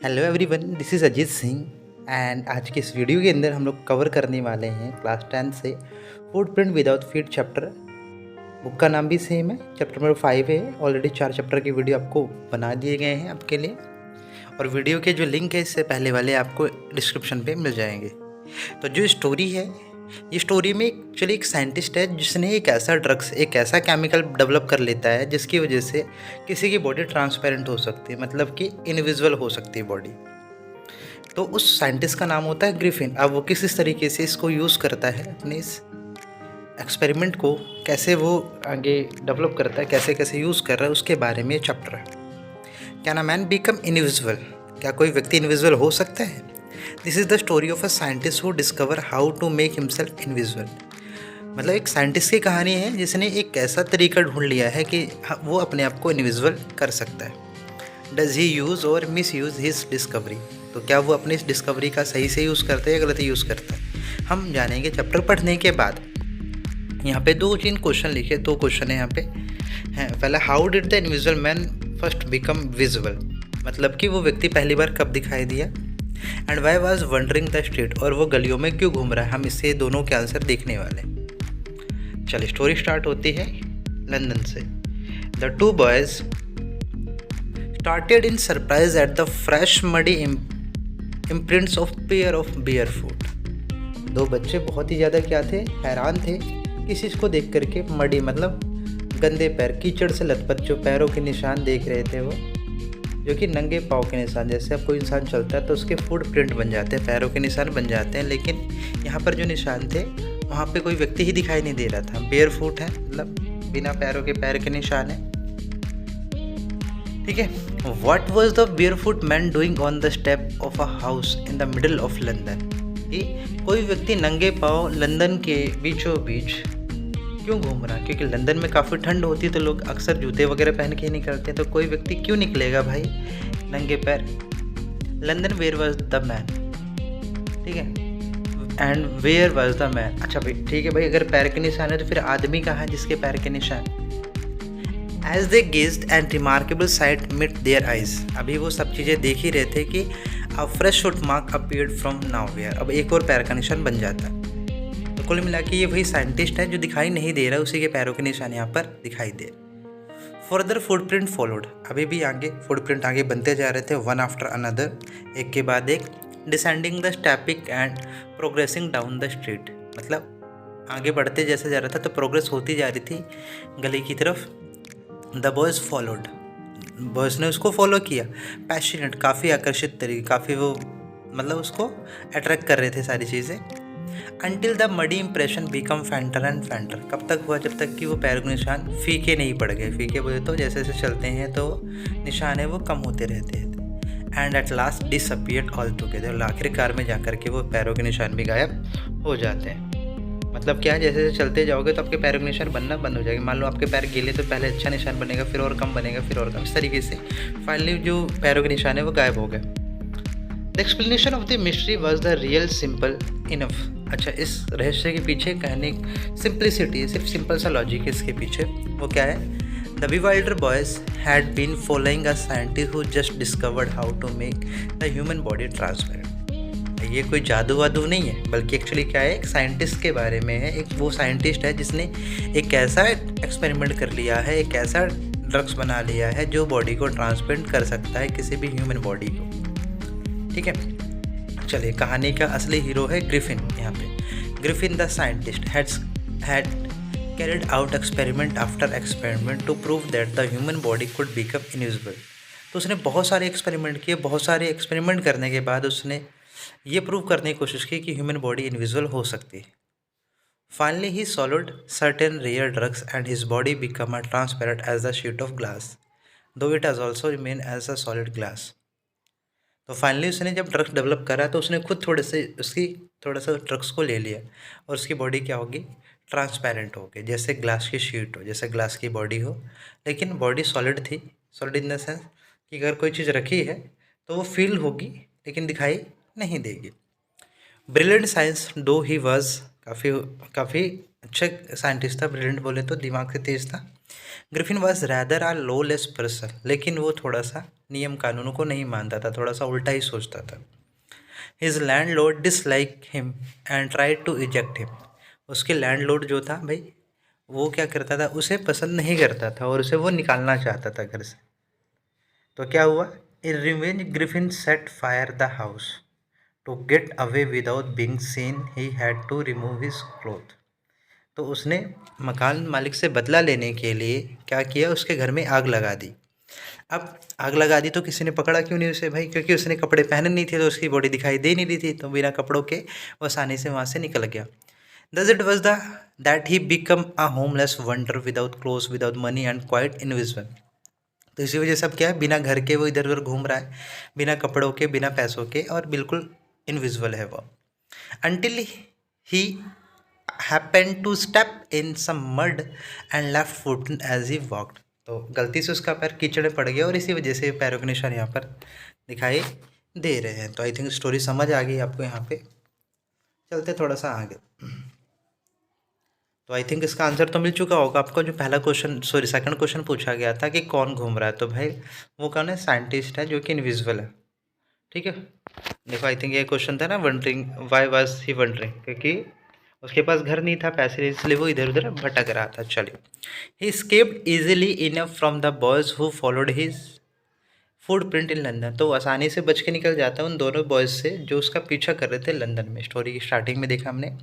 Hello everyone, this is Ajit Singh and आज के इस वीडियो के अंदर हम लोग कवर करने वाले हैं क्लास 10 से footprint without feet chapter. Book का नाम भी सेम है, चैप्टर नंबर 5 है। ऑलरेडी 4 चैप्टर की वीडियो आपको बना दिए गए हैं आपके लिए, और वीडियो के जो लिंक है इससे पहले वाले आपको डिस्क्रिप्शन पे मिल जाएंगे। तो जो स्टोरी है, ये स्टोरी में एक्चुअली एक साइंटिस्ट है जिसने एक ऐसा केमिकल डेवलप कर लेता है जिसकी वजह से किसी की बॉडी ट्रांसपेरेंट हो सकती है, मतलब कि इनविजिबल हो सकती है बॉडी। तो उस साइंटिस्ट का नाम होता है ग्रिफिन। अब वो किस तरीके से इसको यूज़ करता है अपने इस एक्सपेरिमेंट को, कैसे वो आगे डेवलप करता है, कैसे कैसे यूज़ कर रहा है, उसके बारे में चैप्टर है। Can a man become invisible? क्या कोई व्यक्ति इनविजिबल हो सकता है? This is the story of a scientist who discover how to make himself invisible. मतलब एक साइंटिस्ट की कहानी है जिसने एक ऐसा तरीका ढूंढ लिया है कि वो अपने आप को इनविजिबल कर सकता है। डज ही यूज़ और मिस यूज़ हिज डिस्कवरी? तो क्या वो अपनी इस डिस्कवरी का सही से यूज़ करता है या गलत यूज़ करता है, हम जानेंगे चैप्टर पढ़ने के बाद। यहाँ पे 2-3 क्वेश्चन लिखे, 2 क्वेश्चन है यहाँ पे हैं। पहला, how did the invisible man first become visible? मतलब कि वो व्यक्ति पहली बार कब दिखाई दिया। And why was wondering the street? और वो गलियों में क्यों घूम रहा है। हम इससे दोनों के आंसर देखने वाले। चलिए, स्टोरी स्टार्ट होती है लंदन से। The two boys started in surprise at the fresh muddy imprints of pair of bare foot। दो बच्चे बहुत ही ज़्यादा क्या थे, हैरान थे किस चीज़ को देख करके। मडी मतलब गंदे पैर, कीचड़ से लथपथ जो पैरों के निशान देख रहे थे वो, जो कि नंगे पाँव के निशान। जैसे अब कोई इंसान चलता है तो उसके फुट प्रिंट बन जाते हैं, पैरों के निशान बन जाते हैं, लेकिन यहाँ पर जो निशान थे वहाँ पे कोई व्यक्ति ही दिखाई नहीं दे रहा था। बेयर फुट है, मतलब बिना पैरों के पैर के निशान है, ठीक है। What was the barefoot man doing on the step of a house in the middle of London? कि कोई व्यक्ति नंगे पाँव लंदन के बीचों बीच क्यों घूम रहा? क्योंकि लंदन में काफ़ी ठंड होती है तो लोग अक्सर जूते वगैरह पहन के ही निकलते हैं, तो कोई व्यक्ति क्यों निकलेगा भाई नंगे पैर। London, where was the man, ठीक है। And where was the man, अच्छा भाई ठीक है भाई, अगर पैर के निशान है तो फिर आदमी कहाँ है जिसके पैर के निशान। As they gazed and remarkable sight met their eyes। अभी वो सब चीज़ें देख ही रहे थे कि a fresh foot mark appeared from nowhere। अब एक और पैर का निशान बन जाता है। तो कुल मिला के ये वही साइंटिस्ट है जो दिखाई नहीं दे रहा, उसी के पैरों के निशान यहाँ पर दिखाई दे। फर्दर फुटप्रिंट फॉलोड, अभी भी आगे फुटप्रिंट आगे बनते जा रहे थे, वन आफ्टर अनदर, एक के बाद एक, descending the stepping and progressing down the street. मतलब आगे बढ़ते जैसे जा रहा था तो प्रोग्रेस होती जा रही थी गली की तरफ। द बॉयज़ फॉलोड, बॉयज़ ने उसको फॉलो किया। पैशनेट, काफ़ी आकर्षित तरीके, काफ़ी वो मतलब उसको अट्रैक्ट कर रहे थे सारी चीज़ें। Until the muddy impression become fainter and fainter, कब तक हुआ? जब तक कि वो पैर के निशान फीके नहीं पड़ गए। फीके बोले तो जैसे जैसे चलते हैं तो निशान है वो कम होते रहते हैं। And at last disappeared all together, आखिरकार में जाकर के वो पैरों के निशान भी गायब हो जाते हैं। मतलब क्या, जैसे जैसे चलते जाओगे तो आपके पैरों के निशान बनना बंद हो जाएगा। मान लो आपके पैर गीले तो पहले अच्छा निशान बनेगा, फिर और कम बनेगा, फिर और कम, इस तरीके से फाइनली जो पैरों के निशान है वो गायब हो गए। The explanation of the mystery was the real simple enough. अच्छा, इस रहस्य के पीछे कहने सिंप्लिसिटी, सिर्फ सिंपल सा लॉजिक है इसके पीछे। वो क्या है? The bewildered boys had been following a scientist who just discovered how to make the human body transparent। ये कोई जादू वादू नहीं है, बल्कि एक्चुअली क्या है, एक साइंटिस्ट के बारे में है। एक वो साइंटिस्ट है जिसने एक ऐसा एक्सपेरिमेंट कर लिया है, एक ऐसा ड्रग्स बना लिया है जो बॉडी को ट्रांसपेरेंट कर सकता है, किसी भी ह्यूमन बॉडी को, ठीक है। चलिए, कहानी का असली हीरो है ग्रिफिन। यहाँ पे Griffin the scientist had carried out experiment after experiment to prove that the human body could become invisible. तो उसने बहुत सारे एक्सपेरिमेंट किए, बहुत सारे एक्सपेरिमेंट करने के बाद उसने ये प्रूव करने की कोशिश की कि ह्यूमन बॉडी इनविजिबल हो सकती है। Finally he swallowed certain rare drugs and his body become a transparent as the sheet of glass, though it has also remain as a solid glass. तो फाइनली उसने जब ड्रग्स डेवलप करा तो उसने खुद थोड़ा सा ड्रग्स को ले लिया और उसकी बॉडी क्या होगी? ट्रांसपेरेंट होगी, जैसे ग्लास की शीट हो, जैसे ग्लास की बॉडी हो, लेकिन बॉडी सॉलिड थी। सॉलिड इन द सेंस कि अगर कोई चीज़ रखी है तो वो फील होगी लेकिन दिखाई नहीं देगी। ब्रिलियंट साइंस दो ही वॉज, काफ़ी अच्छा साइंटिस्ट था, ब्रिलियंट बोले तो, दिमाग से तेज था। Griffin was rather a lawless person, लेकिन वो थोड़ा सा नियम कानूनों को नहीं मानता था, थोड़ा सा उल्टा ही सोचता था। His landlord dislike him and tried to eject him. उसके लैंडलॉर्ड जो था भाई, वो क्या करता था, उसे पसंद नहीं करता था और उसे वो निकालना चाहता था घर से। तो क्या हुआ, in revenge Griffin set fire the house. To get away without being seen he had to remove his cloth. तो उसने मकान मालिक से बदला लेने के लिए क्या किया, उसके घर में आग लगा दी। अब आग लगा दी तो किसी ने पकड़ा क्यों नहीं उसे भाई, क्योंकि उसने कपड़े पहने नहीं थे तो उसकी बॉडी दिखाई दे नहीं रही थी, तो बिना कपड़ों के वो आसानी से वहाँ से निकल गया। Thus it was the that he become a homeless wonder without cloth without money and quite invisible. तो इसी वजह से अब क्या है, बिना घर के वो इधर उधर घूम रहा है, बिना कपड़ों के, बिना पैसों के, और बिल्कुल इनविजिबल है वो। Until he happen to step in some mud and left foot as he walked. तो गलती से उसका पैर कीचड़ में पड़ गया और इसी वजह से पैरों के निशान यहाँ पर दिखाई दे रहे हैं। तो आई थिंक स्टोरी समझ आ गई आपको। यहाँ पे चलते थोड़ा सा आगे। तो आई थिंक इसका आंसर तो मिल चुका होगा आपको। जो पहला क्वेश्चन, सॉरी सेकंड क्वेश्चन पूछा गया था कि कौन घूम रहा है, तो भाई वो कौन है, साइंटिस्ट है जो कि इनविजिबल है। ठीक है, देखो आई थिंक ये क्वेश्चन था ना, wondering why was he wondering, क्योंकि उसके पास घर नहीं था, पैसे नहीं, इसलिए वो इधर उधर भटक रहा था। चलिए, he escaped easily enough from the boys who followed his footprint in London. तो आसानी से बच के निकल जाता है उन दोनों बॉयज से जो उसका पीछा कर रहे थे लंदन में। स्टोरी की स्टार्टिंग में देखा हमने।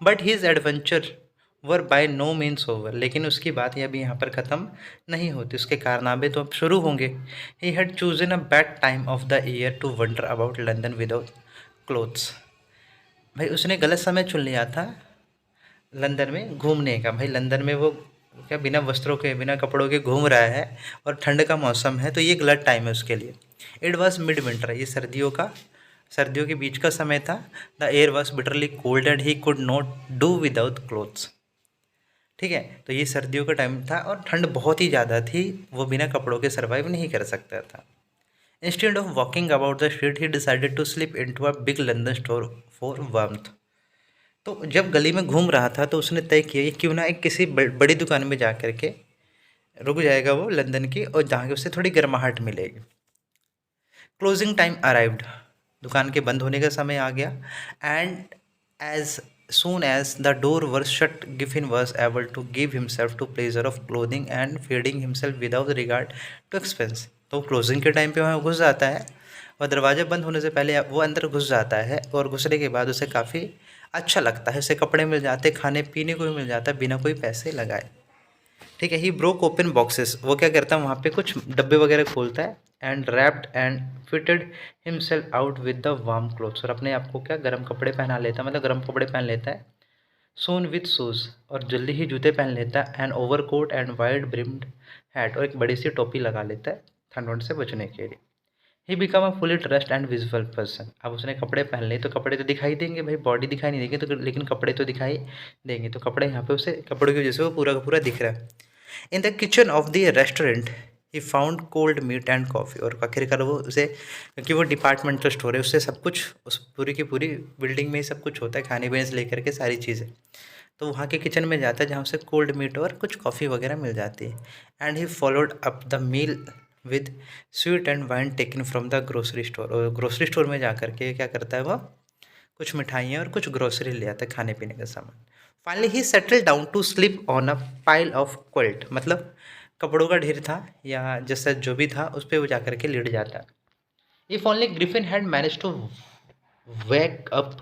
But his adventure were by no means over. लेकिन उसकी बात यह भी यहाँ पर ख़त्म नहीं होती, उसके कारनामे तो अब शुरू होंगे। He had chosen a bad time of the year to wander about London without clothes. भाई उसने गलत समय चुन लिया था लंदन में घूमने का। भाई लंदन में वो क्या बिना वस्त्रों के, बिना कपड़ों के घूम रहा है और ठंड का मौसम है, तो ये गलत टाइम है उसके लिए। इट वॉज मिड विंटर, ये सर्दियों के बीच का समय था। The air was bitterly cold and he could not do without clothes. ठीक है, तो ये सर्दियों का टाइम था और ठंड बहुत ही ज़्यादा थी, वो बिना कपड़ों के सर्वाइव नहीं कर सकता था। Instead of walking about the street he decided to slip in to a big London store for warmth. तो जब गली में घूम रहा था तो उसने तय किया क्यों ना एक किसी बड़ी दुकान में जा कर के रुक जाएगा वो लंदन की, और जहाँ के उसे थोड़ी गर्माहट मिलेगी। क्लोजिंग टाइम अराइव्ड, दुकान के बंद होने का समय आ गया। And as soon as the door was shut, Giffen was able to give himself to pleasure of clothing and feeding himself without regard to expense। तो क्लोजिंग के टाइम पे वहाँ घुस जाता है और दरवाज़ा बंद होने से पहले वो अंदर घुस जाता है, और घुसने के बाद उसे काफ़ी अच्छा लगता है, उसे कपड़े मिल जाते, खाने पीने को भी मिल जाता है बिना कोई पैसे लगाए। ठीक है, ही ब्रोक ओपन बॉक्सेस, वो क्या करता है वहाँ पे कुछ डब्बे वगैरह खोलता है। And wrapped and fitted himself out with the warm clothes, और अपने आप को क्या गर्म कपड़े पहना लेता है, मतलब गर्म कपड़े पहन लेता है। सोन विथ शूज़, और जल्दी ही जूते पहन लेता है। And overcoat and wide brimmed hat, और एक बड़ी सी टोपी लगा लेता है ठंड वंड से बचने के लिए। He become a fully dressed and visual person. अब उसने कपड़े पहन लिए तो कपड़े तो दिखाई देंगे भाई, बॉडी दिखाई नहीं देगी तो, लेकिन कपड़े तो दिखाई देंगे। तो कपड़े यहाँ पे उसे, कपड़ों की वजह से वो पूरा का पूरा दिख रहा है। In the kitchen of the restaurant he found cold meat and coffee, और आखिरकार वो उसे, क्योंकि वो डिपार्टमेंटल स्टोर है, उससे सब कुछ, उस पूरी की पूरी बिल्डिंग में ही सब कुछ होता है, खाने पीने से लेकर के सारी चीज़ें। तो वहाँ के किचन में जाता है जहाँ उसे कोल्ड मीट और कुछ कॉफ़ी वगैरह मिल जाती है। And he followed up the meal with sweet and wine taken from the grocery store, और ग्रोसरी स्टोर में जा करके क्या करता है वो, कुछ मिठाइयाँ और कुछ ग्रोसरी ले आता है, खाने पीने का सामान। Finally he settle down to sleep on a pile of quilt, मतलब कपड़ों का ढेर था या जैसा जो भी था उस पर वो जा करके लेट जाता है। If only Griffin had manage to wake up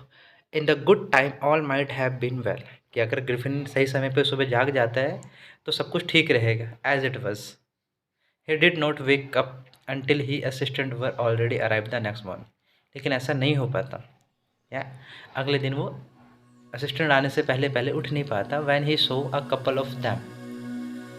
in the good time all might have been well, कि अगर ग्रिफिन सही समय पे सुबह जाग जाता है तो सब कुछ ठीक रहेगा। As it was, he did not wake up until he assistant were already arrive the next morning. लेकिन ऐसा नहीं हो पाता, या अगले दिन वो असिस्टेंट आने से पहले पहले उठ नहीं पाता। When he so a couple of them,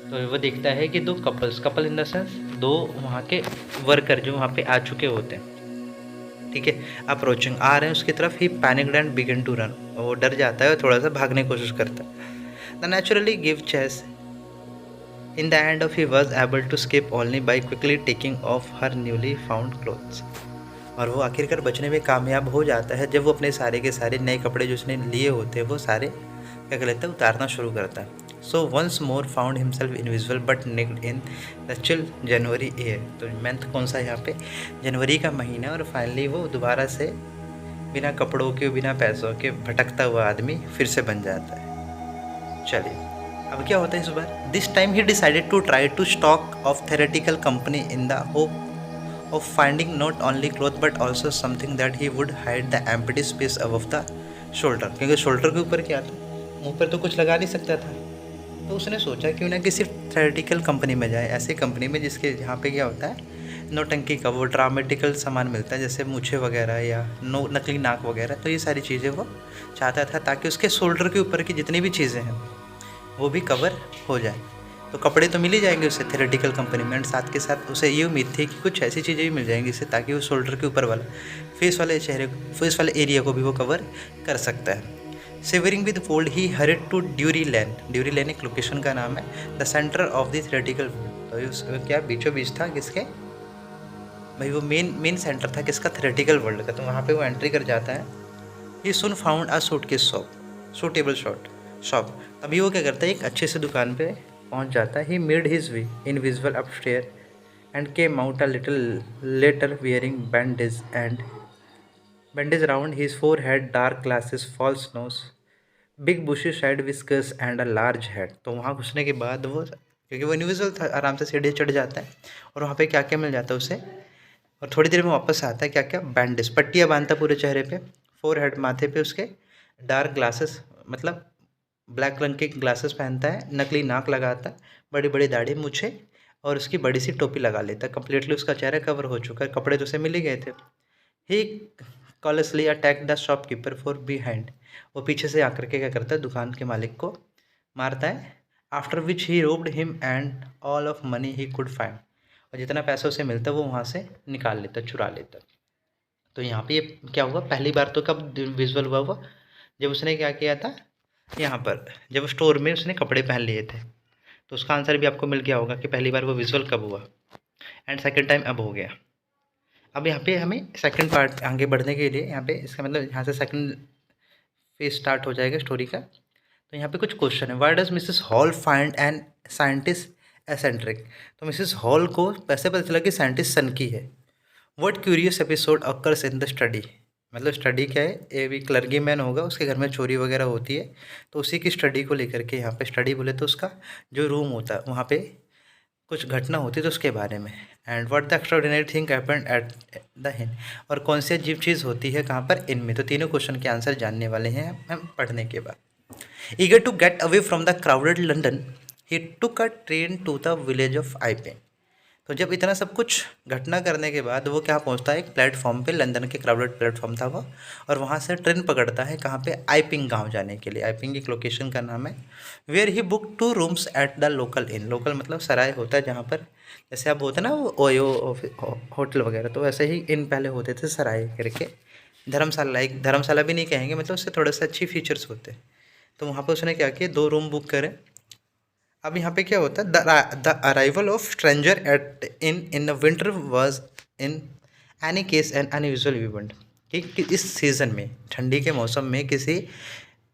तो वो देखता है कि दो couples, couple in the sense दो वहाँ के वर्कर जो वहाँ पे आ चुके होते हैं, ठीक है, अप्रोचिंग, आ रहे हैं उसकी तरफ। He panicked and begin to run, वो डर जाता है और थोड़ा सा भागने की कोशिश करता है। The naturally give chase in the end of he was able to escape only by quickly taking off her newly found clothes, और वो आखिरकार बचने में कामयाब हो जाता है जब वो अपने सारे के सारे नए कपड़े जो उसने लिए होते हैं वो सारे क्या कर लेता है, उतारना शुरू करता है। So once more found himself invisible but naked in the chill January air. तो मंथ कौन सा है यहाँ पे, जनवरी का महीना, और फाइनली वो दोबारा से बिना कपड़ों के बिना पैसों के भटकता हुआ आदमी फिर से बन जाता है। चलिए अब क्या होता है इस बार, this time he decided to try to stock of theatrical company in the hope of finding not only cloth but also something that he would hide the empty space above the shoulder, क्योंकि shoulder के ऊपर क्या था, मुंह पर तो कुछ लगा नहीं सकता था। तो उसने सोचा क्यों ना किसी थेरेटिकल कंपनी में जाए, ऐसी कंपनी में जिसके जहाँ पे क्या होता है, नौटंकी का वो ड्रामेटिकल सामान मिलता है, जैसे मूछे वगैरह या नकली नाक वगैरह। तो ये सारी चीज़ें वो चाहता था ताकि उसके शोल्डर के ऊपर की जितनी भी चीज़ें हैं वो भी कवर हो जाए। तो कपड़े तो मिल ही जाएंगे उसे थेरेटिकल कंपनी में, एंड साथ के साथ उसे ये उम्मीद थी कि कुछ ऐसी चीज़ें भी मिल जाएंगी इससे, ताकि वो शोल्डर के ऊपर वाला फेस वाले एरिया को भी वो कवर कर सकता है। Shivering with cold he hurried to Drury Lane एक लोकेशन का नाम है, the centre of the theatrical. तो क्या बीचों बीच था किसके भाई, वो मेन सेंटर था किसका, थेरेटिकल वर्ल्ड का। तो वहाँ पे वो एंट्री कर जाता है। He soon found a suitcase suitable shop. अभी वो क्या करता है, एक अच्छे से दुकान पे पहुंच जाता है। He made his way invisible upstair and came out a little later wearing bandage around his forehead, dark glasses, false nose, big bushy side whiskers and a large head. तो वहाँ घुसने के बाद वो, क्योंकि वो इनविजिबल था, आराम से सीढ़ी चढ़ जाता है और वहाँ पे क्या क्या मिल जाता है उसे। और थोड़ी देर में वापस आता है, क्या क्या, बैंडेज, पट्टियाँ बांधता पूरे चेहरे पे, फोरहेड, माथे पे उसके, डार्क ग्लासेस मतलब ब्लैक रंग के ग्लासेस पहनता है, नकली नाक लगाता है, बड़ी बड़ी दाढ़ी मूछे, और उसकी बड़ी सी टोपी लगा लेता है। कम्प्लीटली उसका चेहरा कवर हो चुका है, कपड़े तो उसे मिल ही गए थे। He callously attack the shopkeeper for behind. वो पीछे से आकर के क्या करता है, दुकान के मालिक को मारता है। After which he robed him and all of money he could find. और जितना पैसा उसे मिलता वो वहाँ से निकाल लेता, चुरा लेता। तो यहाँ पे ये क्या हुआ, पहली बार तो कब विजुअल हुआ वो, जब उसने क्या किया था, यहाँ पर जब स्टोर में उसने कपड़े पहन लिए थे। तो उसका आंसर भी आपको मिल गया होगा कि पहली बार वो विजुअल कब हुआ, एंड सेकंड टाइम अब हो गया। अब यहाँ पे हमें सेकंड पार्ट आगे बढ़ने के लिए, यहाँ पे इसका मतलब यहाँ से सेकंड फेज स्टार्ट हो जाएगा स्टोरी का। तो यहाँ पे कुछ क्वेश्चन है, why does Mrs Hall find an scientist eccentric. तो मिसेस हॉल को कैसे पता चला कि साइंटिस्ट सन की है। What curious episode occurs in the study, मतलब स्टडी क्या है, ये भी क्लर्गी मैन होगा, उसके घर में चोरी वगैरह होती है, तो उसी की स्टडी को लेकर के, यहाँ पे स्टडी बोले तो उसका जो रूम होता है वहाँ पे कुछ घटना होती है तो उसके बारे में। And what the extraordinary thing happened at the हिन, और कौन सी अजीब चीज़ होती है कहाँ पर, इनमें। तो तीनों क्वेश्चन के आंसर जानने वाले हैं हम पढ़ने के बाद। Eager to get away from the crowded London he took a train to the village of Iping. तो जब इतना सब कुछ घटना करने के बाद वो क्या पहुंचता है, एक प्लेटफॉर्म पे, लंदन के क्राउडेड प्लेटफॉर्म था वो, और वहाँ से ट्रेन पकड़ता है कहाँ पे, आइपिंग गांव जाने के लिए। आइपिंग एक लोकेशन का नाम है। Where he book 2 rooms at the local inn, local मतलब सराय होता है जहाँ पर, जैसे अब होता है ना वो ओयो होटल वगैरह, तो वैसे ही इन पहले होते थे सराय करके, धर्मशाला, एक धर्मशाला भी नहीं कहेंगे, मतलब उससे थोड़े से अच्छी फीचर्स होते। तो वहाँ पर उसने क्या किया, 2 रूम बुक करे। अब यहाँ पे क्या होता है, the arrival of stranger eight in the winter was in any case N unusual event, कि इस सीज़न में, ठंडी के मौसम में किसी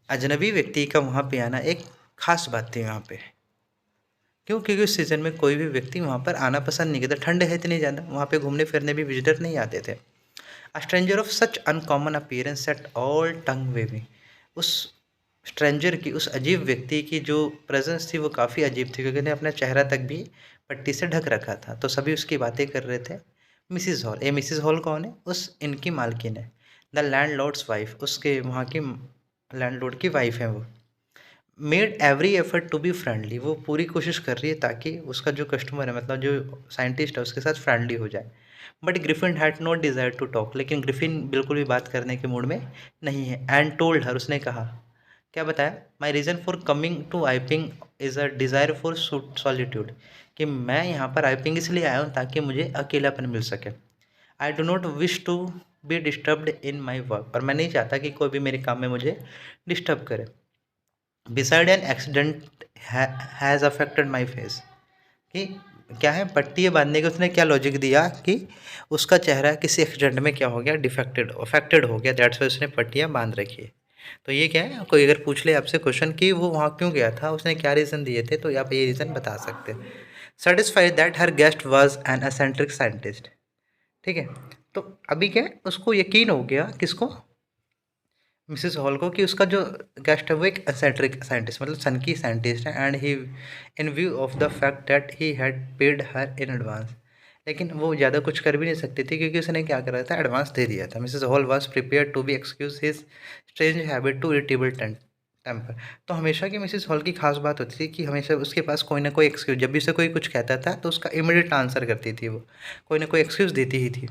अजनबी व्यक्ति का वहाँ पे आना एक खास बात थी वहाँ पे। क्यों, क्योंकि उस सीज़न में कोई भी व्यक्ति वहाँ पर आना पसंद नहीं करता, ठंड है इतनी ज़्यादा, वहाँ पे घूमने फिरने भी विजिटर नहीं आते थे। A stranger of such uncommon appearance set all tongue waving, उस स्ट्रेंजर की, उस अजीब व्यक्ति की जो प्रेजेंस थी वो काफ़ी अजीब थी, क्योंकि उसने अपना चेहरा तक भी पट्टी से ढक रखा था। तो सभी उसकी बातें कर रहे थे। मिसिस हॉल, ये मिसिस हॉल कौन है, उस इनकी मालकिन है। द लैंडलॉर्ड्स वाइफ, उसके वहाँ की लैंडलॉर्ड की वाइफ है वो। Made every effort to be friendly, वो पूरी कोशिश कर रही है ताकि उसका जो कस्टमर है, मतलब जो साइंटिस्ट है, उसके साथ फ्रेंडली हो जाए। But Griffin had not desire to talk, लेकिन ग्रिफिन बिल्कुल भी बात करने के मूड में नहीं है। एंड टोल्ड हर, उसने कहा, क्या बताया, my reason for coming to Iping is a desire for solitude, कि मैं यहाँ पर आइपिंग इसलिए आया हूँ ताकि मुझे अकेलापन मिल सके। I do not wish to be disturbed in my work, और मैं नहीं चाहता कि कोई भी मेरे काम में मुझे डिस्टर्ब करे। Beside an accident has affected my face, कि क्या है, पट्टी बांधने के उसने क्या लॉजिक दिया कि उसका चेहरा किसी एक्सीडेंट में क्या हो गया, अफेक्टेड हो गया, दैट्स वाई उसने पट्टियाँ बांध रखी है। तो ये क्या है, कोई अगर पूछ ले आपसे क्वेश्चन कि वो वहाँ क्यों गया था, उसने क्या रीज़न दिए थे, तो आप ये रीज़न बता सकते हैं। Satisfied that her guest was an eccentric scientist. ठीक है, तो अभी क्या है, उसको यकीन हो गया, किसको, मिसेस हॉल को, कि उसका जो गेस्ट है वो एक एसेंट्रिक साइंटिस्ट, मतलब सन की साइंटिस्ट है, and he in view of the fact that he had paid her in advance. लेकिन वो ज़्यादा कुछ कर भी नहीं सकती थी, क्योंकि उसने क्या करा था, एडवांस दे दिया था। Mrs Hall was prepare to be excuse his strange habit to irritable temper. तो हमेशा की मिसेस हॉल की खास बात होती थी कि हमेशा उसके पास कोई ना कोई एक्सक्यूज, जब भी उसे कोई कुछ कहता था तो उसका इमीडिएट आंसर करती थी, वो कोई ना कोई एक्सक्यूज़ देती ही थी।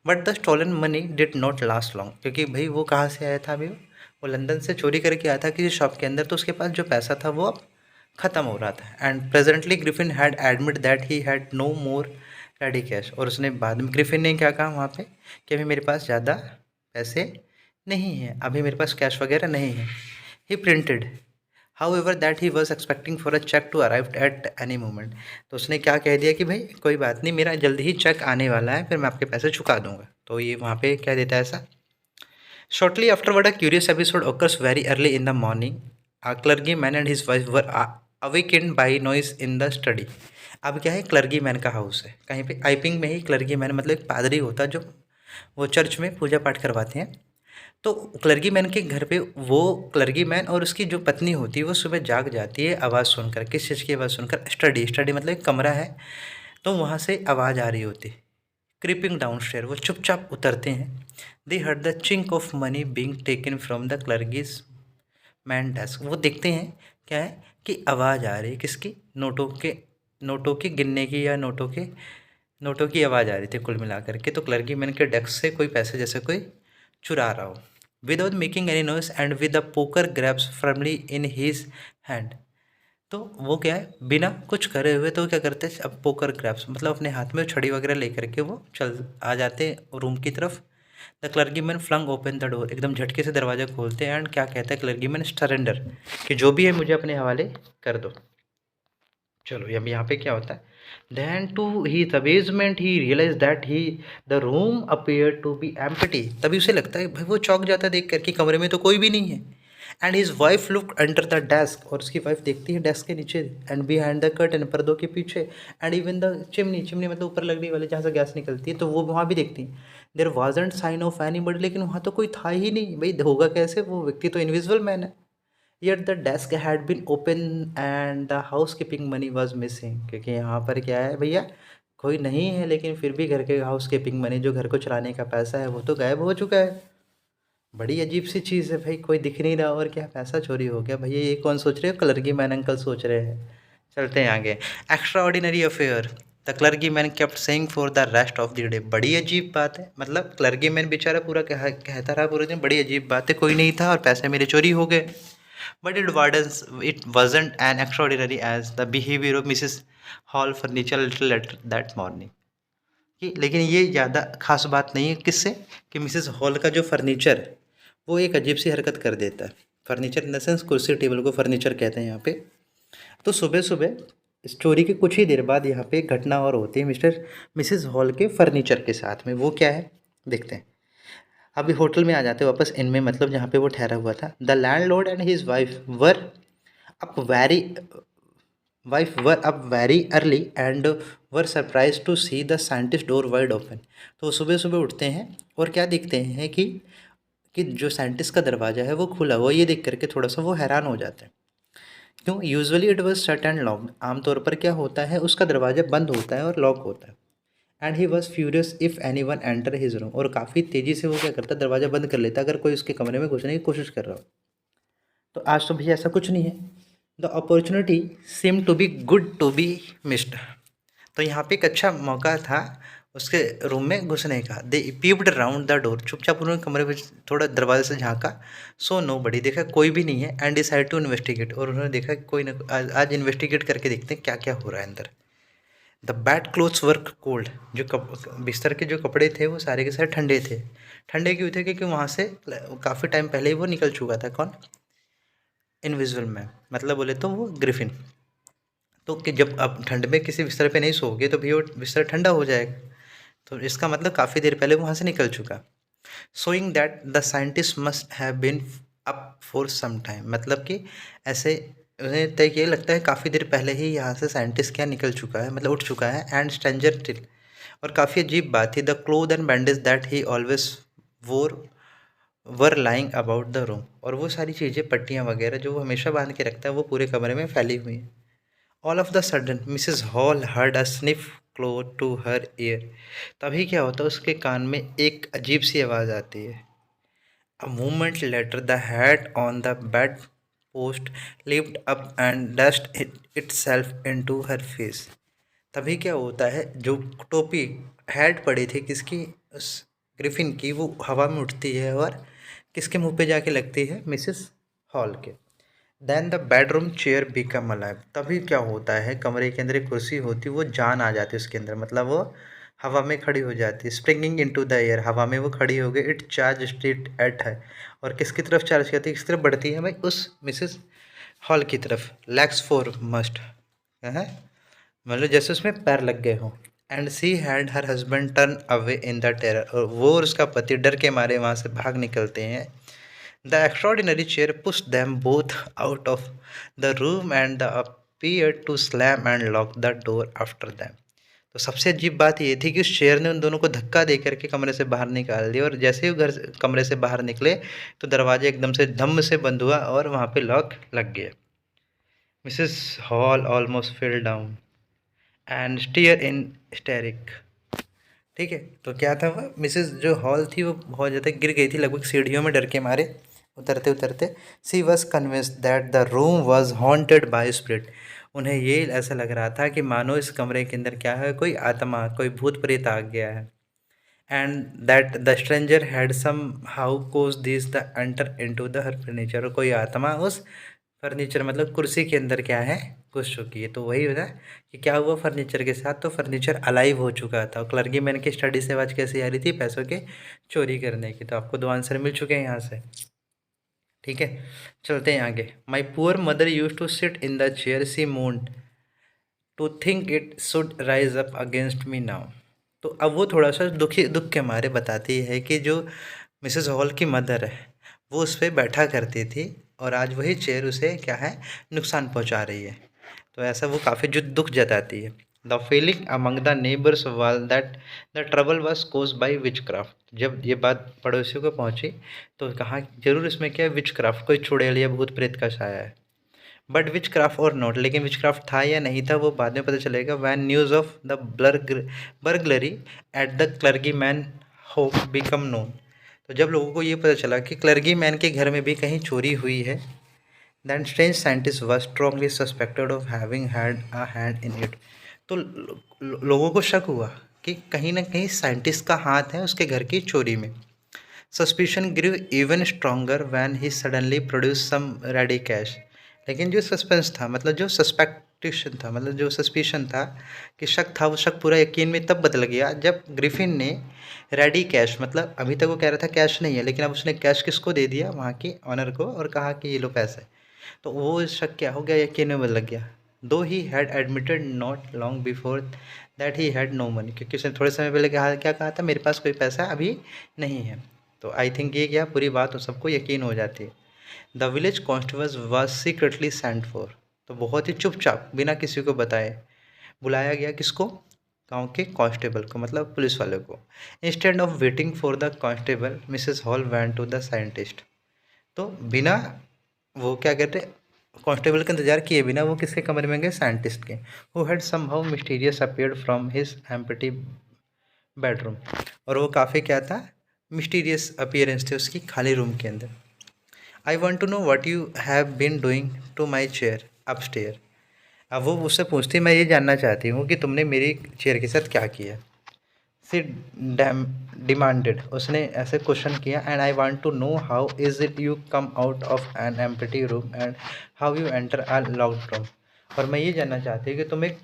But the stolen money did not last long, क्योंकि भाई वो कहाँ से आया था अभी, वो लंदन से चोरी करके आया था किसी शॉप के अंदर, तो उसके पास जो पैसा था वो अब ख़त्म हो रहा था। And presently Griffin had admit that he had no more ready cash, और उसने बाद में ग्रिफिन ने क्या कहा वहाँ पे, कि अभी मेरे पास ज़्यादा पैसे नहीं हैं, अभी मेरे पास कैश वगैरह नहीं है। He pretended however that he was expecting for a cheque to arrive at any moment. तो उसने क्या कह दिया कि भाई कोई बात नहीं, मेरा जल्दी ही चेक आने वाला है, फिर मैं आपके पैसे चुका दूंगा। तो ये वहाँ पे क्या देता है ऐसा। Shortly afterward a curious episode occurs very early in the morning. A clergy man and his wife were awakened by noise in the study। अब क्या है, क्लर्गी मैन का हाउस है कहीं पे आइपिंग में ही। क्लर्गी मैन मतलब एक पादरी होता है जो वो चर्च में पूजा पाठ करवाते हैं। तो क्लर्गी मैन के घर पे वो क्लर्गी मैन और उसकी जो पत्नी होती है वो सुबह जाग जाती है आवाज़ सुनकर। किस चीज़ की आवाज़ सुनकर, स्टडी मतलब एक कमरा है, तो वहाँ से आवाज़ आ रही होती। क्रीपिंग डाउन स्टेयर, वो चुपचाप उतरते हैं। They heard the chink of money being taken from the clergyman's desk. वो देखते हैं क्या है कि आवाज़ आ रही है किसकी, नोटों के गिनने की, या नोटों की आवाज़ आ रही थी कुल मिलाकर के। तो क्लर्गी मैन के डेस्क से कोई पैसे जैसे कोई चुरा रहा हो। Without making any noise and with the poker grabs firmly in his hand. तो वो क्या है, बिना कुछ करे हुए तो क्या करते हैं, अब पोकर ग्रैब्स मतलब अपने हाथ में छड़ी वगैरह लेकर के वो चल आ जाते हैं रूम की तरफ। The clergyman flung open the door, एकदम झटके से दरवाज़ा खोलते हैं। एंड क्या कहता है क्लर्गीमैन, सरेंडर, कि जो भी है मुझे अपने हवाले कर दो। चलो अब यहाँ पे क्या होता है, then to his amazement he realize that he the room appear to be empty. तभी उसे लगता है, भाई वो चौंक जाता है देख कर कि कमरे में तो कोई भी नहीं है। And his wife look under the desk, और उसकी वाइफ देखती है डेस्क के नीचे, एंड बिहाइंड द कर्टन, पर्दों के पीछे, एंड इवन द चिमनी मतलब ऊपर लगने वाले जहाँ से गैस निकलती है, तो वो वहाँ भी देखती है। There wasn't sign of anybody, लेकिन वहाँ तो कोई था ही नहीं। भाई होगा कैसे, वो व्यक्ति तो इनविजिबल मैन है। Yet the desk had been open and the housekeeping money was missing। क्योंकि यहाँ पर क्या है भैया, कोई नहीं है, लेकिन फिर भी घर के हाउसकीपिंग मनी, जो घर को चलाने का पैसा है, वो तो गायब हो चुका है। बड़ी अजीब सी चीज़ है भाई, कोई दिख नहीं रहा और क्या पैसा चोरी हो गया। भैया ये कौन सोच रहे हो, क्लर्गी मैन अंकल सोच रहे हैं। चलते हैं आगे। Extra ordinary affair, the clergy man kept saying for the rest of the day. बड़ी अजीब बात है, मतलब क्लर्गी मैन बेचारा पूरा कहता रहा पूरे दिन, बड़ी अजीब बात है, कोई नहीं था और पैसे मेरे चोरी हो गए। But it wasn't an extraordinary as the behavior of Mrs. Hall furniture little later that morning। कि लेकिन ये ज़्यादा खास बात नहीं है, किससे, कि मिसेस हॉल का जो फर्नीचर है वो एक अजीब सी हरकत कर देता है। फर्नीचर इन द सेंस कुर्सी टेबल को फर्नीचर कहते हैं यहाँ पे। तो सुबह सुबह स्टोरी के कुछ ही देर बाद यहाँ पे एक घटना और होती है मिसेस हॉल के फर्नीचर के साथ में। वो क्या है देखते हैं। अभी होटल में आ जाते वापस इनमें, मतलब जहाँ पे वो ठहरा हुआ था। The landlord and his up very wife were up very early and were surprise to see the scientist door wide open. तो सुबह सुबह उठते हैं और क्या देखते हैं कि जो साइंटिस्ट का दरवाज़ा है वो खुला हुआ, ये देख करके थोड़ा सा वो हैरान हो जाते हैं। क्यों, usually it was shut and locked. आमतौर पर क्या होता है, उसका दरवाज़ा बंद होता है और लॉक होता है। And he was furious if any one enter his room, और काफ़ी तेज़ी से वो क्या करता, दरवाज़ा बंद कर लेता अगर कोई उसके कमरे में घुसने की कोशिश कर रहा हो। तो आज तो भैया ऐसा कुछ नहीं है। The opportunity seem to be good to be missed. तो यहाँ पे एक अच्छा मौका था उसके रूम में घुसने का। दे पीप्ड राउंड द डोर, चुपचाप उन्होंने कमरे में थोड़ा दरवाजे से झांका। सो नो बड़ी, देखा कोई भी नहीं है। एंड डिसाइड टू इन्वेस्टिगेट, और उन्होंने देखा कोई ना, आज इन्वेस्टिगेट करके देखते हैं क्या क्या हो रहा है अंदर। The bad clothes work cold, जो बिस्तर के जो कपड़े थे वो सारे के सारे ठंडे थे। ठंडे क्यों थे, क्योंकि वहाँ से काफ़ी टाइम पहले ही वो निकल चुका था। कौन, इनविजिबल मैन, मतलब बोले तो वो ग्रिफिन। तो कि जब आप ठंड में किसी बिस्तर पे नहीं सोओगे तो भी वो बिस्तर ठंडा हो जाएगा, तो इसका मतलब काफ़ी देर पहले वहाँ से निकल चुका। Showing that the scientist must have been up for some time, मतलब कि ऐसे उन्हें तय ये लगता है काफ़ी देर पहले ही यहाँ से साइंटिस्ट क्या निकल चुका है, मतलब उठ चुका है। एंड स्ट्रेंजर टिल, और काफ़ी अजीब बात थी, the cloth and bandage that he always wore were lying about the room, और वो सारी चीज़ें पट्टियाँ वगैरह जो वो हमेशा बांध के रखता है वो पूरे कमरे में फैली हुई हैं। All of the sudden Mrs Hall heard a sniff close to her ear, तभी क्या होता है उसके कान में एक अजीब सी आवाज़ आती है। A moment later, the hat on the bedpost lifted up and dashed itself into her face. तभी क्या होता है, जो टोपी हेड पड़ी थी किसकी, उस ग्रिफिन की, वो हवा में उठती है और किसके मुंह पे जाके लगती है, मिसेस हॉल के। Then the bedroom chair become alive, तभी क्या होता है कमरे के अंदर एक कुर्सी होती है वो जान आ जाती है उसके अंदर, मतलब वो हवा में खड़ी हो जाती है। स्प्रिंगिंग इनटू द एयर, हवा में वो खड़ी हो गई। इट चार्ज स्ट्रीट एट है, और किसकी तरफ चार्ज करती है, किस तरफ बढ़ती है भाई, उस मिसेस हॉल की तरफ। लैक्स फॉर मस्ट है, मतलब जैसे उसमें पैर लग गए हों। And she had her husband turn away in the terror, और वो और उसका पति डर के मारे वहाँ से भाग निकलते हैं। The extraordinary chair pushed them both out of the room and appeared to slam and lock the door after them. तो सबसे अजीब बात ये थी कि उस शेर ने उन दोनों को धक्का दे करके कमरे से बाहर निकाल दिया, और जैसे ही कमरे से बाहर निकले तो दरवाजा एकदम से धम्म से बंद हुआ और वहाँ पे लॉक लग गया। Mrs Hall almost fell down and stare in hysteric. ठीक है, तो क्या था, वह मिसेस जो हॉल थी वो बहुत ज़्यादा गिर गई थी, लगभग सीढ़ियों में डर के मारे उतरते उतरते। She was convinced that the room was haunted by spirit, उन्हें ये ऐसा लग रहा था कि मानो इस कमरे के अंदर क्या है, कोई आत्मा, कोई भूत प्रेत आ गया है। And that the stranger had somehow cause this the enter into the her furniture, कोई आत्मा उस फर्नीचर मतलब कुर्सी के अंदर क्या है, घुस चुकी है। तो वही होता कि क्या हुआ फर्नीचर के साथ, तो फर्नीचर अलाइव हो चुका था। क्लर्गी मैन की स्टडी से आवाज़ कैसे आ रही थी, पैसों के चोरी करने की। तो आपको दो आंसर मिल चुके हैं यहाँ से। ठीक है, चलते हैं आगे। My poor mother used to sit in the chair, she moaned to think it should rise up against me now. तो अब वो थोड़ा सा दुख के मारे बताती है कि जो मिसेस हॉल की मदर है वो उस पर बैठा करती थी, और आज वही चेयर उसे क्या है, नुकसान पहुंचा रही है। तो ऐसा वो काफ़ी जो दुख जताती है। The feeling among the neighbours was that the trouble was caused by witchcraft, जब ये बात पड़ोसियों को पहुंची तो कहा जरूर इसमें क्या है, विच क्राफ्ट, कोई चुड़ैल या भूत प्रेत का साया है। बट विच क्राफ्ट और नॉट, लेकिन विच क्राफ्ट था या नहीं था वो बाद में पता चलेगा। When news of the burglary at the clergyman hope become known, तो जब लोगों को ये पता चला कि क्लर्गी मैन के घर में भी कहीं चोरी हुई है, then strange scientist was strongly suspected of having had a hand in it. तो लोगों को शक हुआ कि कहीं ना कहीं साइंटिस्ट का हाथ है उसके घर की चोरी में। Suspicion grew even stronger when he suddenly produce some ready cash, लेकिन जो सस्पेंस था, मतलब जो सस्पेक्टेशन था, मतलब जो सस्पिशन था कि शक था, वो शक पूरा यकीन में तब बदल गया जब ग्रिफिन ने रेडी कैश, मतलब अभी तक वो कह रहा था कैश नहीं है, लेकिन अब उसने कैश किसको दे दिया, वहाँ के ऑनर को, और कहा कि ये लो पैसे। तो वो शक क्या हो गया, यकीन में बदल गया। Though he had admitted not long before that he had no money, क्योंकि उसने थोड़े समय पहले क्या कहा था, मेरे पास कोई पैसा अभी नहीं है। तो आई थिंक ये क्या पूरी बात सबको यकीन हो जाती है। The village constable was secretly sent for, तो बहुत ही चुपचाप बिना किसी को बताए बुलाया गया, किसको, गांव के कांस्टेबल को, मतलब पुलिस वाले को। Instead of waiting for the constable Mrs Hall went to the scientist, तो बिना वो क्या कहते कांस्टेबल का इंतजार किए बिना वो किसके कमरे में गए, साइंटिस्ट के। Who had somehow mysterious appeared from his empty bedroom, और वो काफ़ी क्या था, मिस्टीरियस अपीयरेंस थे उसकी खाली रूम के अंदर। I want to know what you have been doing to my chair upstairs, अब वो उससे पूछती, मैं ये जानना चाहती हूँ कि तुमने मेरी चेयर के साथ क्या किया। सी डिमांडेड, उसने ऐसे क्वेश्चन किया। And I want to know how is it you come out of an empty room and how you enter a locked room, और मैं ये जानना चाहती हूँ कि तुम एक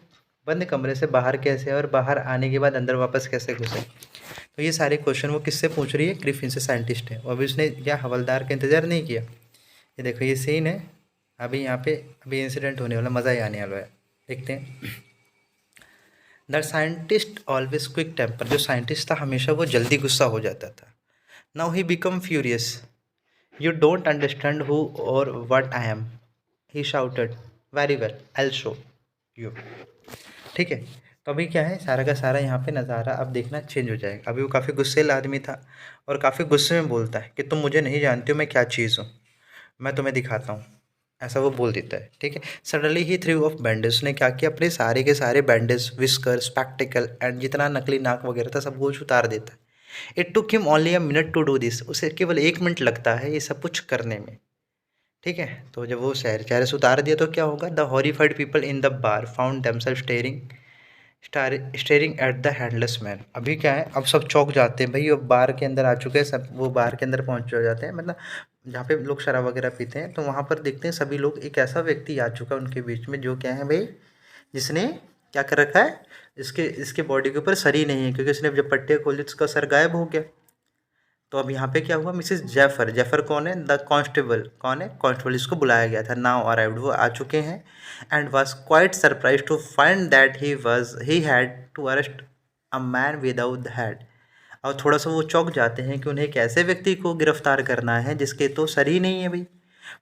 बंद कमरे से बाहर कैसे, और बाहर आने के बाद अंदर वापस कैसे घुसे। तो ये सारे क्वेश्चन वो किससे पूछ रही है, ग्रिफिन से, साइंटिस्ट है। और अभी उसने क्या हवलदार का इंतज़ार नहीं किया। ये देखो ये सीन है, अभी यहाँ पे अभी इंसिडेंट होने वाला, मज़ा ही आने वाला है, देखते हैं। The scientist always quick temper, जो साइंटिस्ट था हमेशा वो जल्दी गुस्सा हो जाता था। Now he become furious, you don't understand who और what I am, he shouted. Very well, I will show you. ठीक है, तो अभी क्या है, सारा का सारा यहाँ पे नज़ारा अब देखना चेंज हो जाएगा। अभी वो काफ़ी गुस्सेल आदमी था और काफ़ी गुस्से में बोलता है कि तुम मुझे नहीं जानते हो मैं क्या चीज़ हूँ, मैं तुम्हें दिखाता हूँ, ऐसा वो बोल देता है। ठीक है, suddenly he through of bandage, उसने क्या किया, अपने सारे के सारे बैंडेज, विस्कर, स्पेक्टिकल एंड जितना नकली नाक वगैरह था सब कुछ उतार देता है। It took him only a minute to do this, उसे केवल 1 मिनट लगता है ये सब कुछ करने में। ठीक है, तो जब वो चेहरे से उतार दिया तो क्या होगा, the horrified people in the bar found themselves staring at the headless man. अभी क्या है, अब सब चौंक जाते हैं भाई, अब बार के अंदर आ चुके हैं सब, वो बार के अंदर पहुंच जाते हैं, मतलब जहाँ पे लोग शराब वगैरह पीते हैं, तो वहाँ पर देखते हैं सभी लोग, एक ऐसा व्यक्ति आ चुका है उनके बीच में जो क्या है भाई, जिसने क्या कर रखा है, इसके बॉडी के ऊपर सर ही नहीं है, क्योंकि इसने जब पट्टियाँ खोली तो उसका सर गायब हो गया। तो अब यहाँ पे क्या हुआ, मिसेस जैफर, जैफर कौन है, द कांस्टेबल, कौन है, कांस्टेबल, इसको बुलाया गया था, नाउ अराइव्ड, वो आ चुके हैं, and was quite surprise to find that he had to arrest a man without head. और थोड़ा सा वो चौंक जाते हैं कि उन्हें एक ऐसे व्यक्ति को गिरफ्तार करना है जिसके तो सर ही नहीं है भाई।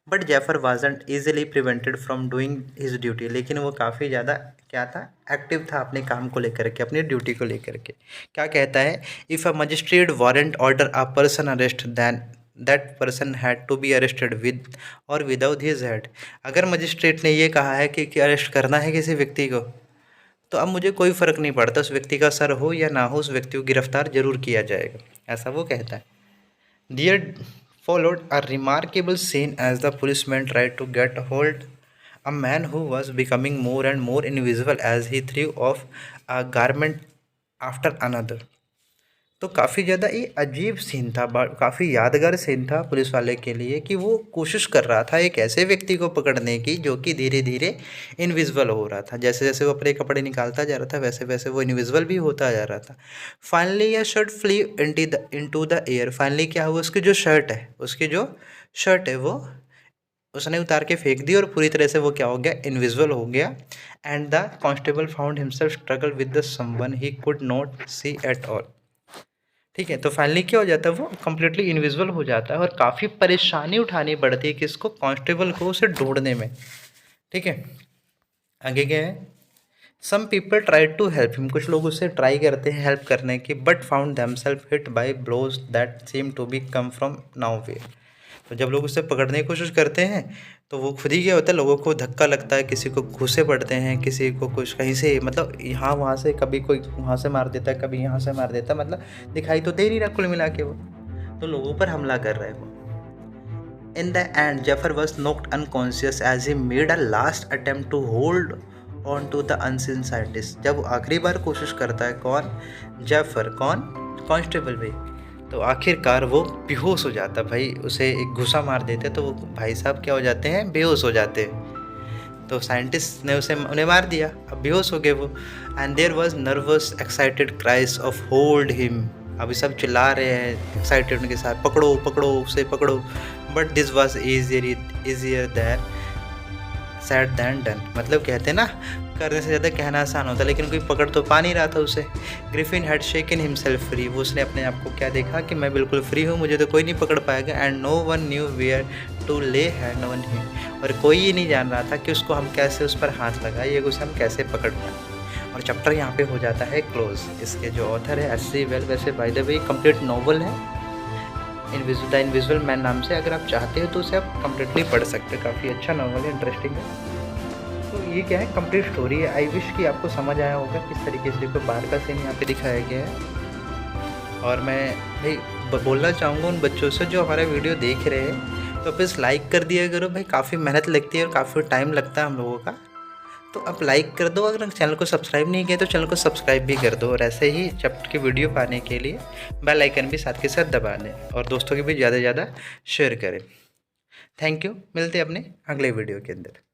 But Jaffer wasn't easily prevented from doing his duty, लेकिन वो काफ़ी ज़्यादा क्या था, एक्टिव था अपने काम को लेकर के, अपनी ड्यूटी को लेकर के। क्या कहता है, if a magistrate warrant order a person arrest then that person had to be arrested with or without his head. अगर मजिस्ट्रेट ने ये कहा है कि अरेस्ट करना है किसी व्यक्ति को, तो अब मुझे कोई फ़र्क नहीं पड़ता उस व्यक्ति का सर हो या ना हो, उस व्यक्ति को गिरफ्तार जरूर किया जाएगा, ऐसा वो कहता है। There followed a remarkable scene as the policemen tried to get hold a man who was becoming more and more invisible as he threw off a garment after another। तो काफ़ी ज़्यादा ये अजीब सीन था, काफ़ी यादगार सीन था police वाले के लिए, कि वो कोशिश कर रहा था एक ऐसे व्यक्ति को पकड़ने की जो कि धीरे धीरे इनविजिबल हो रहा था। जैसे जैसे वो अपने कपड़े निकालता जा रहा था वैसे वैसे वो इनविजिबल भी होता जा रहा था। फाइनली यह shirt flew into the air. Finally क्या हुआ, उसकी जो शर्ट है वो उसने उतार के फेंक दी और पूरी तरह से वो क्या हो गया, इनविजिबल हो गया। And the constable found himself struggle with the someone he could not see at all. ठीक है, तो फाइनली क्या हो जाता है, वो कम्प्लीटली इनविजिबल हो जाता है और काफ़ी परेशानी उठानी पड़ती है किसको, कांस्टेबल को, उसे ढूंढने में। ठीक है, आगे क्या है, some people try to help him, कुछ लोग उससे ट्राई करते हैं हेल्प करने की, but found themselves hit by blows that seem to be come from nowhere. तो जब लोग उससे पकड़ने की कोशिश करते हैं तो वो खुद ही क्या होता है, लोगों को धक्का लगता है, किसी को घूसे पड़ते हैं, किसी को कुछ कहीं से, मतलब यहाँ वहाँ से, कभी कोई वहाँ से मार देता है, कभी यहाँ से मार देता है, मतलब दिखाई तो दे नहीं रहा कुल मिला के वो, तो लोगों पर हमला कर रहा है वो। In the end Jaffer was knocked unconscious as he made a last attempt to hold on to the unseen scientist. जब आखिरी बार कोशिश करता है कौन, जेफर, कौन, कांस्टेबल भाई, तो आखिरकार वो बेहोश हो जाता है भाई, उसे एक घुसा मार देते तो वो भाई साहब क्या हो जाते हैं, बेहोश हो जाते हैं। तो साइंटिस्ट ने उन्हें मार दिया, अब बेहोश हो गए वो। And there was nervous excited cries of hold him. अभी सब चिल्ला रहे हैं एक्साइटेड उनके साथ, पकड़ो पकड़ो उसे पकड़ो। But this was easier that sad then done. मतलब कहते हैं ना, करने से ज़्यादा कहना आसान होता है, लेकिन कोई पकड़ तो पा नहीं रहा था उसे। Griffin had shaken himself free, वो उसने अपने आप को क्या देखा कि मैं बिल्कुल फ्री हूँ, मुझे तो कोई नहीं पकड़ पाएगा। And no one knew where to lay hand on him, और कोई ये नहीं जान रहा था कि उसको हम कैसे उस पर हाथ लगाए या उसे हम कैसे पकड़ पाए। और चैप्टर यहाँ पे हो जाता है क्लोज। इसके जो ऑथर है एच.सी. वेल, वैसे by the way complete novel है द इनविजिबल मैन नाम से, अगर आप चाहते हो तो उसे आप कम्प्लीटली पढ़ सकते हो, काफ़ी अच्छा नॉवल है, इंटरेस्टिंग है। तो ये क्या है, कंप्लीट स्टोरी है। आई विश कि आपको समझ आया होगा किस तरीके से देखो बाहर का सीन यहाँ पे दिखाया गया है। और मैं भाई बोलना चाहूँगा उन बच्चों से जो हमारा वीडियो देख रहे हैं, तो प्लीज़ लाइक कर दिया करो भाई, काफ़ी मेहनत लगती है और काफ़ी टाइम लगता है हम लोगों का, तो आप लाइक कर दो। अगर चैनल को सब्सक्राइब नहीं किया तो चैनल को सब्सक्राइब भी कर दो, और ऐसे ही चैप्टर की वीडियो पाने के लिए बेल आइकन भी साथ के साथ दबा दें, और दोस्तों के भी ज़्यादा से ज़्यादा शेयर करें। थैंक यू, मिलते हैं अपने अगले वीडियो के अंदर।